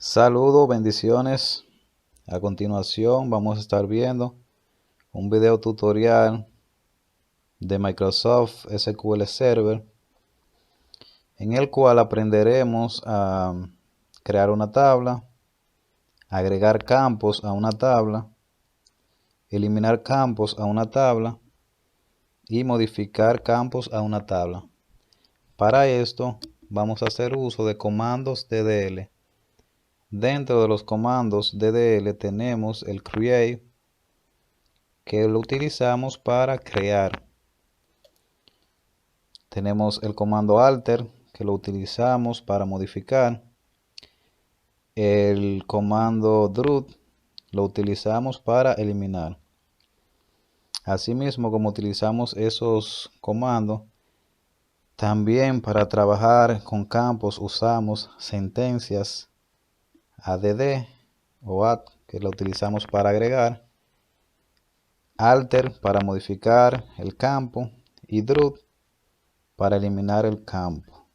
Saludos, bendiciones. A continuación vamos a estar viendo un video tutorial de Microsoft SQL Server en el cual aprenderemos a crear una tabla, agregar campos a una tabla, eliminar campos a una tabla y modificar campos a una tabla. Para esto vamos a hacer uso de comandos DDL. Dentro de los comandos DDL tenemos el create, que lo utilizamos para crear. Tenemos el comando alter, que lo utilizamos para modificar. El comando drut lo utilizamos para eliminar. Asimismo, como utilizamos esos comandos, también para trabajar con campos usamos sentencias add o add, que lo utilizamos para agregar, alter para modificar el campo y drut para eliminar el campo.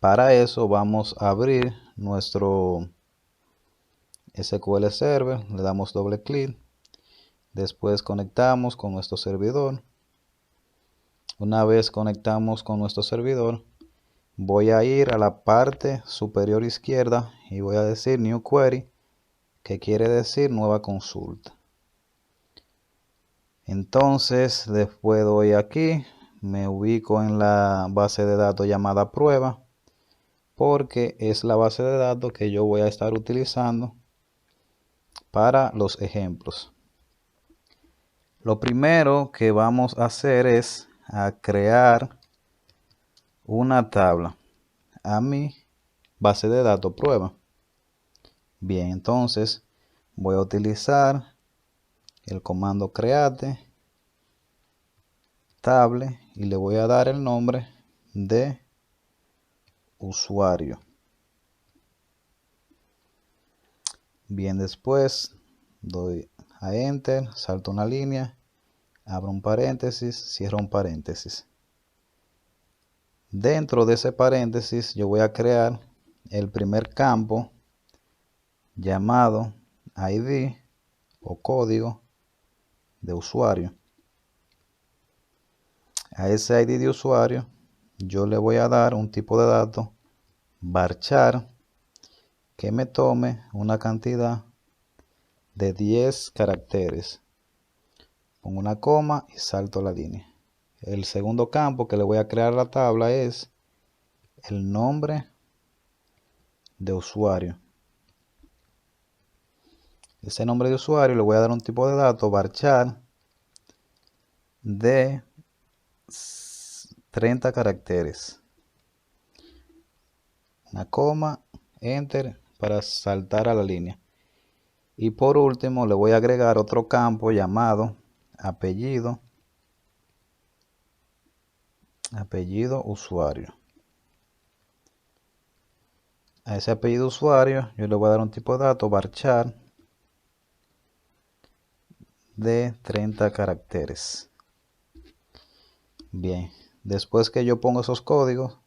Para eso vamos a abrir nuestro SQL Server, le damos doble clic, después conectamos con nuestro servidor. Una vez conectamos con nuestro servidor, voy a ir a la parte superior izquierda y voy a decir New Query, que quiere decir nueva consulta. Entonces después doy aquí, me ubico en la base de datos llamada prueba, porque es la base de datos que yo voy a estar utilizando para los ejemplos. Lo primero que vamos a hacer es crear una tabla a mi base de datos prueba. Bien, entonces voy a utilizar el comando create table y le voy a dar el nombre de usuario. Bien, después doy a enter, salto una línea, abro un paréntesis, cierro un paréntesis. Dentro de ese paréntesis yo voy a crear el primer campo llamado ID o código de usuario. A ese ID de usuario yo le voy a dar un tipo de datos varchar que me tome una cantidad de 10 caracteres. Pongo una coma y salto la línea. El segundo campo que le voy a crear a la tabla es el nombre de usuario. Ese nombre de usuario le voy a dar un tipo de datos varchar de 30 caracteres. Una coma, enter para saltar a la línea. Y por último le voy a agregar otro campo llamado apellido usuario. A ese apellido usuario yo le voy a dar un tipo de datos varchar de 30 caracteres. Bien, después que yo pongo esos códigos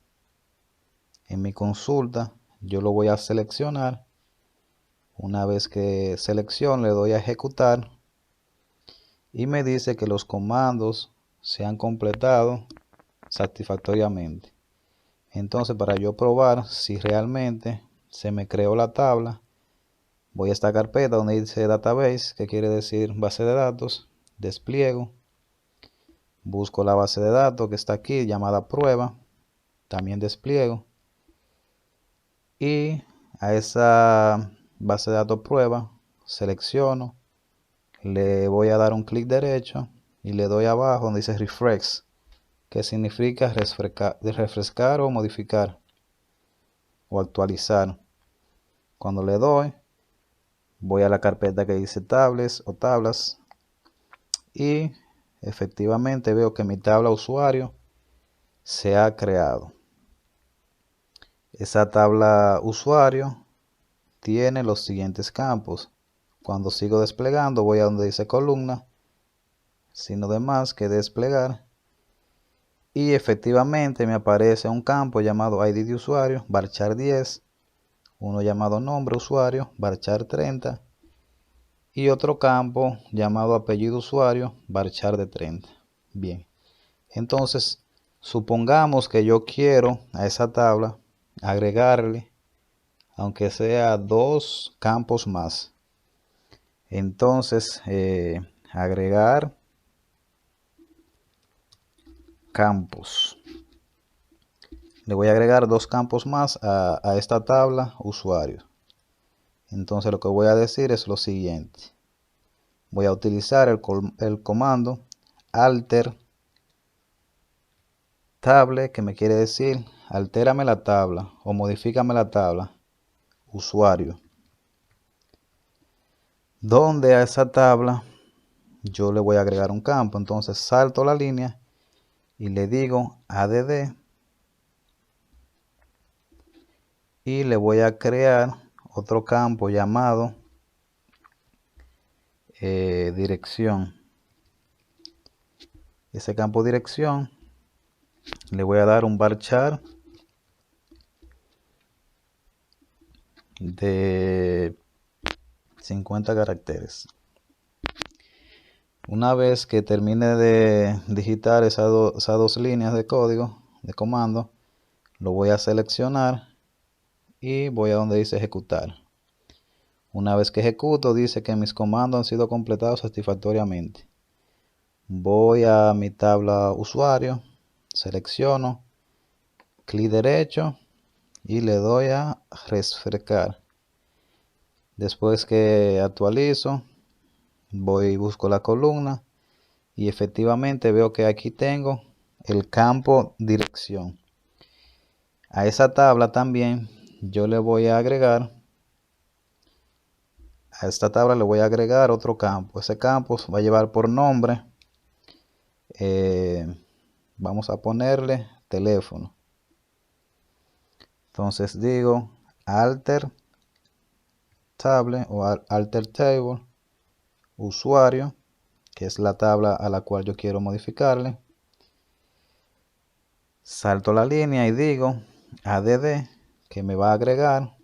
en mi consulta, yo lo voy a seleccionar. Una vez que selecciono, le doy a ejecutar y me dice que los comandos se han completado satisfactoriamente. Entonces, para yo probar si realmente se me creó la tabla, voy a esta carpeta donde dice database, que quiere decir base de datos, despliego, busco la base de datos que está aquí llamada prueba, también despliego, y a esa base de datos prueba selecciono, le voy a dar un clic derecho y le doy abajo donde dice refresh, que significa refrescar o modificar o actualizar. Cuando le doy, voy a la carpeta que dice tables o tablas y efectivamente veo que mi tabla usuario se ha creado. Esa tabla usuario tiene los siguientes campos. Cuando sigo desplegando, voy a donde dice columna, signo de más que desplegar, y efectivamente me aparece un campo llamado ID de usuario, varchar 10, uno llamado nombre usuario, varchar 30, y otro campo llamado apellido usuario, varchar de 30. Bien, entonces supongamos que yo quiero a esa tabla agregarle, aunque sea 2 campos más. Entonces, agregar campos. Le voy a agregar 2 campos más a esta tabla usuario. Entonces lo que voy a decir es lo siguiente. Voy a utilizar el comando alter table, que me quiere decir altérame la tabla o modifícame la tabla usuario, donde a esa tabla yo le voy a agregar un campo. Entonces salto la línea y le digo add y le voy a crear otro campo llamado dirección. Ese campo dirección le voy a dar un varchar de 50 caracteres. Una vez que termine de digitar esas dos líneas de código de comando, lo voy a seleccionar y voy a donde dice ejecutar. Una vez que ejecuto, dice que mis comandos han sido completados satisfactoriamente. Voy a mi tabla usuario, selecciono, clic derecho y le doy a refrescar. Después que actualizo, voy y busco la columna y efectivamente veo que aquí tengo el campo dirección. A esa tabla también yo le voy a agregar, a esta tabla le voy a agregar otro campo. Ese campo va a llevar por nombre, vamos a ponerle teléfono. Entonces digo alter table o alter table usuario, que es la tabla a la cual yo quiero modificarle. Salto la línea y digo add, que me va a agregar.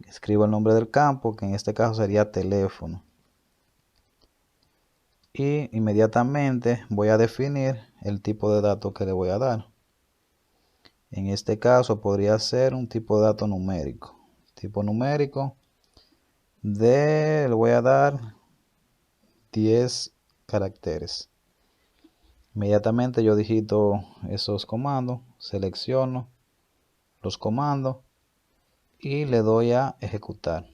Escribo el nombre del campo, que en este caso sería teléfono. Y inmediatamente voy a definir el tipo de dato que le voy a dar. En este caso podría ser un tipo de dato numérico. Tipo numérico le voy a dar 10 caracteres. Inmediatamente yo digito esos comandos, selecciono los comandos y le doy a ejecutar.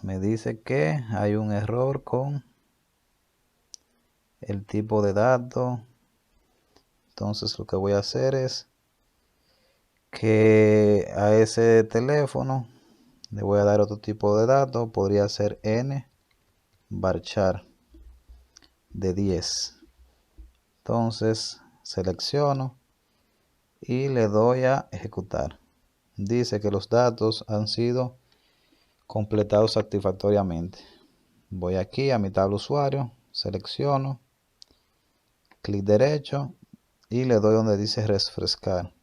Me dice que hay un error con el tipo de dato. Entonces lo que voy a hacer es que a ese teléfono le voy a dar otro tipo de dato. Podría ser n varchar de 10. Entonces selecciono y le doy a ejecutar. Dice que los datos han sido completados satisfactoriamente. Voy aquí a mi tabla usuario, selecciono, clic derecho y le doy donde dice refrescar.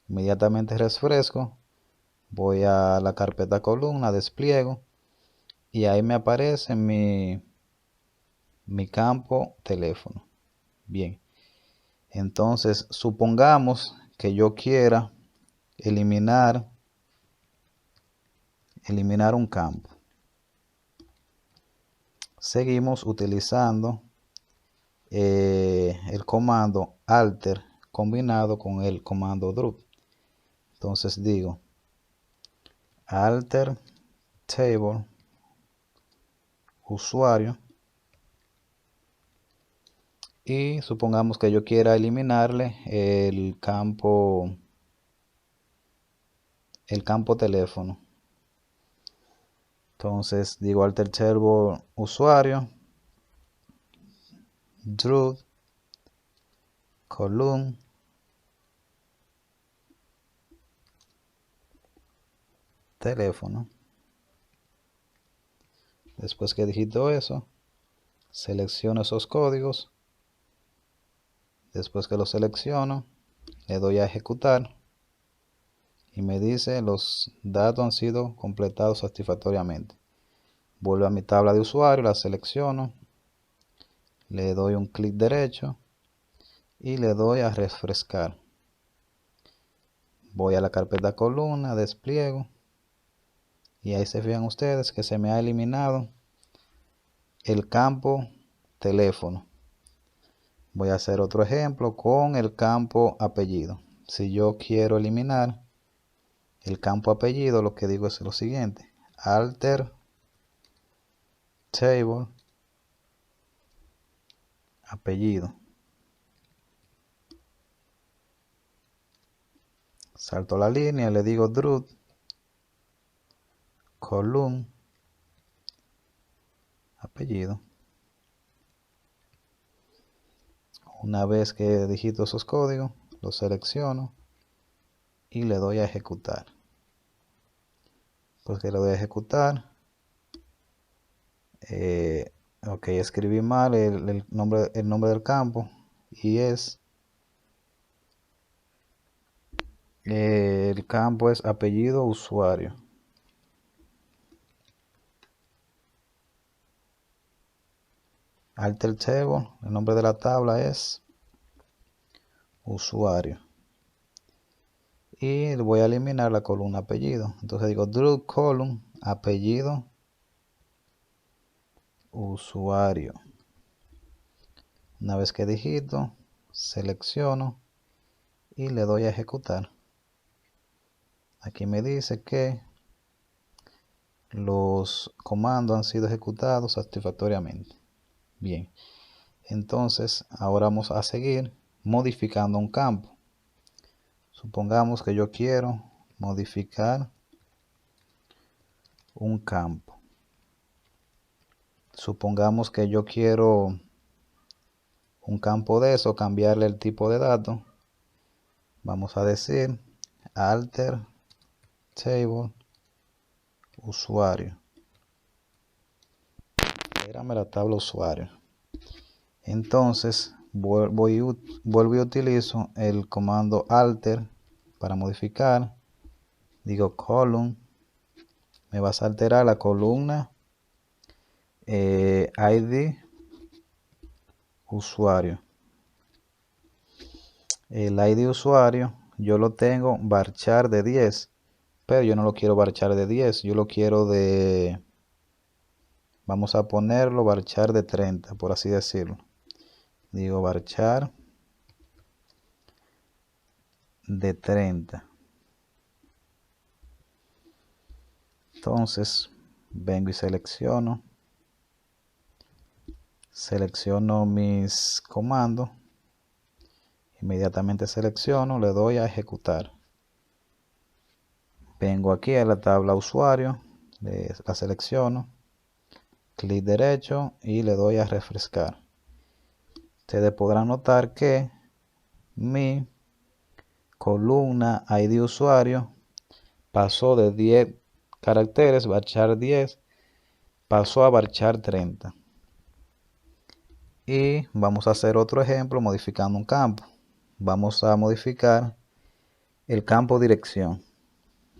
Inmediatamente refresco, voy a la carpeta columna, despliego y ahí me aparece mi campo teléfono. Bien, entonces supongamos que yo quiera eliminar un campo. Seguimos utilizando el comando alter combinado con el comando drop. Entonces digo alter table usuario y supongamos que yo quiera eliminarle el campo teléfono. Entonces digo alter table usuario drop column teléfono. Después que digito eso, selecciono esos códigos. Después que los selecciono, le doy a ejecutar. y me dice los datos han sido completados satisfactoriamente. Vuelvo a mi tabla de usuario, la selecciono, le doy un clic derecho y le doy a refrescar. Voy a la carpeta columna, despliego y ahí se fijan ustedes que se me ha eliminado el campo teléfono. Voy a hacer otro ejemplo con el campo apellido. Si yo quiero eliminar el campo apellido, lo que digo es lo siguiente: alter table apellido. Salto la línea, le digo drut column apellido. Una vez que digito esos códigos, los selecciono y le doy a ejecutar. Pues que le doy a ejecutar. Ok, escribí mal el nombre del campo y el campo es apellido usuario. Alter table, el nombre de la tabla es usuario. Y voy a eliminar la columna apellido. Entonces digo drop column apellido usuario. Una vez que digito, selecciono y le doy a ejecutar. Aquí me dice que los comandos han sido ejecutados satisfactoriamente. Bien, entonces ahora vamos a seguir modificando un campo. Supongamos que yo quiero modificar un campo. Supongamos que yo quiero un campo de eso, cambiarle el tipo de datos. Vamos a decir alter table usuario. Érame la tabla usuario. Entonces vuelvo y utilizo el comando alter para modificar. Digo column, me vas a alterar la columna ID usuario. El ID usuario yo lo tengo varchar de 10, pero yo no lo quiero varchar de 10, yo lo quiero vamos a ponerlo varchar de 30, por así decirlo. Digo varchar de 30. Entonces vengo y selecciono mis comandos, inmediatamente selecciono, le doy a ejecutar. Vengo aquí a la tabla usuario, la selecciono, clic derecho y le doy a refrescar. Ustedes podrán notar que mi columna ID usuario pasó de 10 caracteres, varchar 10, pasó a varchar 30. Y vamos a hacer otro ejemplo modificando un campo. Vamos a modificar el campo dirección.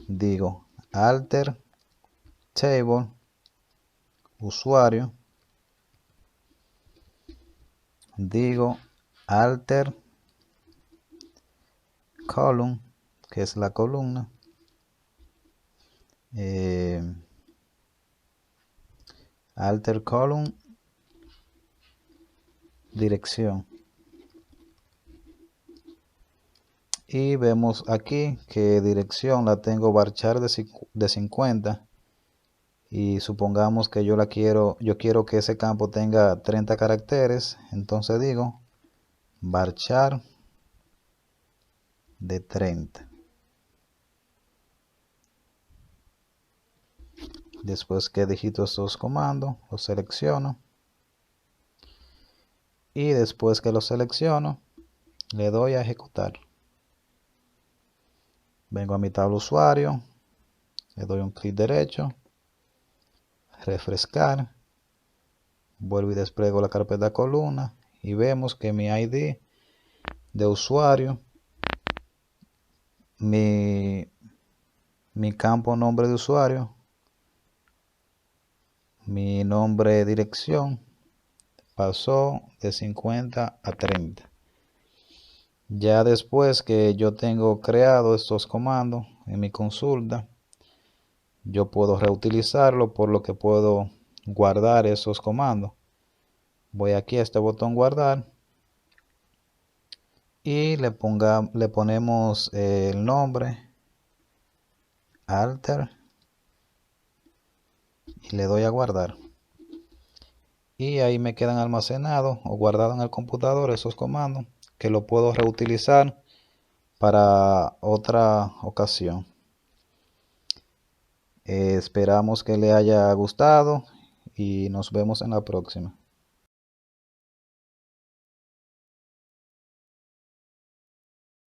Digo alter table usuario. Digo alter column, que es la columna. Alter column dirección. Y vemos aquí que dirección la tengo varchar de 50. Y supongamos que yo quiero que ese campo tenga 30 caracteres. Entonces digo varchar de 30. Después que digito estos comandos, los selecciono. Y después que los selecciono, le doy a ejecutar. Vengo a mi tabla usuario, le doy un clic derecho, refrescar, vuelvo y despliego la carpeta columna y vemos que mi ID de usuario, mi mi campo nombre de usuario, mi nombre de dirección pasó de 50 a 30. Ya después que yo tengo creado estos comandos en mi consulta, yo puedo reutilizarlo, por lo que puedo guardar esos comandos. Voy aquí a este botón guardar y le ponemos el nombre alter y le doy a guardar. Y ahí me quedan almacenados o guardados en el computador esos comandos que lo puedo reutilizar para otra ocasión. Esperamos que le haya gustado y nos vemos en la próxima.